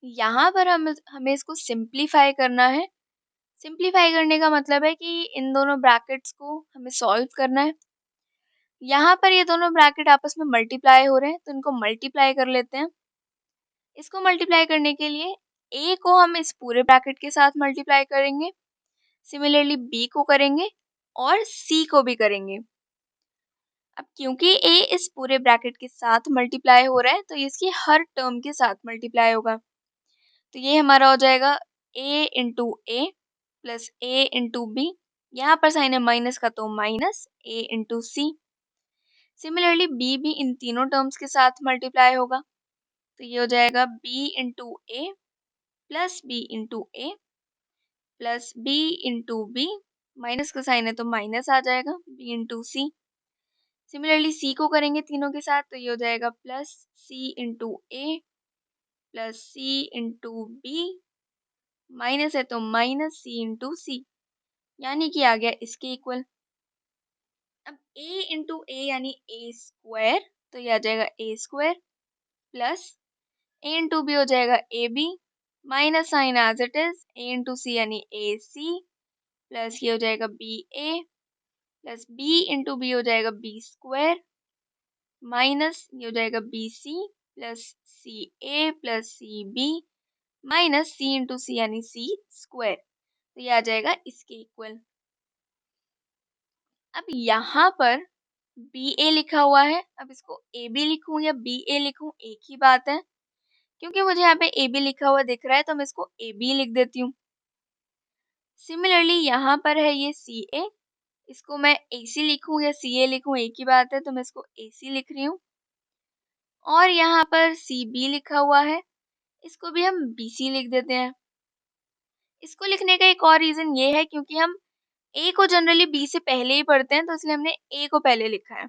यहाँ पर हमें इसको सिंप्लीफाई करना है। सिंप्लीफाई करने का मतलब है कि इन दोनों ब्रैकेट्स को हमें सॉल्व करना है। यहाँ पर ये दोनों ब्रैकेट आपस में मल्टीप्लाई हो रहे हैं, तो इनको मल्टीप्लाई कर लेते हैं। इसको मल्टीप्लाई करने के लिए a को हम इस पूरे ब्रैकेट के साथ मल्टीप्लाई करेंगे, सिमिलरली b को करेंगे और c को भी करेंगे। अब क्योंकि a इस पूरे ब्रैकेट के साथ मल्टीप्लाई हो रहा है, तो इसकी हर टर्म के साथ मल्टीप्लाई होगा। तो ये हमारा हो जाएगा a into A plus a into B. यहाँ पर साइन है माइनस का, तो minus a into C. Similarly b भी इन तीनों टर्म्स के साथ मल्टीप्लाई होगा, तो ये हो जाएगा b into A plus b into A plus b into B. Minus का साइन है तो माइनस आ जाएगा, b into C. Similarly c को करेंगे तीनों के साथ, तो ये हो जाएगा plus c into A plus c into B. Minus है तो माइनस c इंटू सी, यानी कि आ गया इसके इक्वल। अब a इंटू ए यानी a स्क्वायर, तो ये आ जाएगा a square plus a into B हो जाएगा A B minus sign as it is a into C यानी ए सी प्लस ये हो जाएगा B A plus b into B हो जाएगा बी स्क्वायर माइनस ये हो जाएगा B C plus C A plus C B minus सी इंटू सी यानी सी स्क्वायर, तो ये आ जाएगा इसके इक्वल। अब यहाँ पर बी ए लिखा हुआ है, अब इसको ए बी लिखूं या बी ए लिखूं एक ही बात है। क्योंकि मुझे यहाँ पे ए बी लिखा हुआ दिख रहा है, तो मैं इसको ए बी लिख देती हूँ। सिमिलरली यहाँ पर है ये सी ए, इसको मैं ए सी लिखूं या सी ए लिखूं एक ही बात है, तो मैं इसको ए सी लिख रही हूँ। और यहाँ पर सी बी लिखा हुआ है, इसको भी हम बी सी लिख देते हैं। इसको लिखने का एक और रीज़न ये है क्योंकि हम ए को जनरली बी से पहले ही पढ़ते हैं, तो इसलिए हमने ए को पहले लिखा है।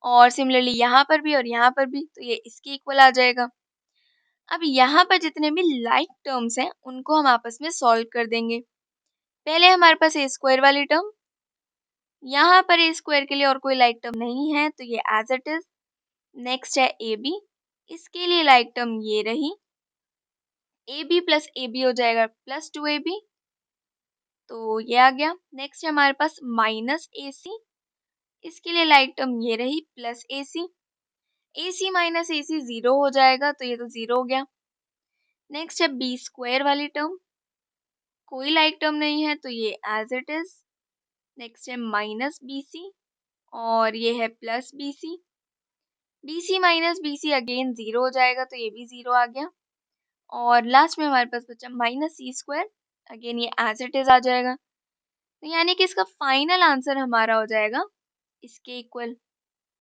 और सिमिलरली यहाँ पर भी और यहाँ पर भी, तो ये इसके इक्वल आ जाएगा। अब यहाँ पर जितने भी लाइक टर्म्स हैं उनको हम आपस में सॉल्व कर देंगे। पहले हमारे पास ए स्क्वायर वाली टर्म, यहाँ पर ए स्क्वायर के लिए और कोई लाइक टर्म नहीं है, तो ये एज इट इज। नेक्स्ट है ए बी, इसके लिए लाइक टर्म ये रही, A B plus A B हो जाएगा प्लस टू ए बी, तो ये आ गया। नेक्स्ट है हमारे पास माइनस ए सी, इसके लिए लाइक टर्म ये रही प्लस ए सी। ए सी माइनस ए सी 0 हो जाएगा, तो ये तो 0 हो गया। नेक्स्ट है बी स्क्वायर वाली टर्म, कोई लाइक टर्म नहीं है, तो ये एज इट इज। नेक्स्ट है माइनस बी सी और ये है plus B C. B C minus B C again 0 हो जाएगा, तो ये भी 0 आ गया। और लास्ट में हमारे पास बचा माइनस सी स्क्वायर, अगेन ये एज इट इज आ जाएगा। तो यानी कि इसका फाइनल आंसर हमारा हो जाएगा इसके इक्वल।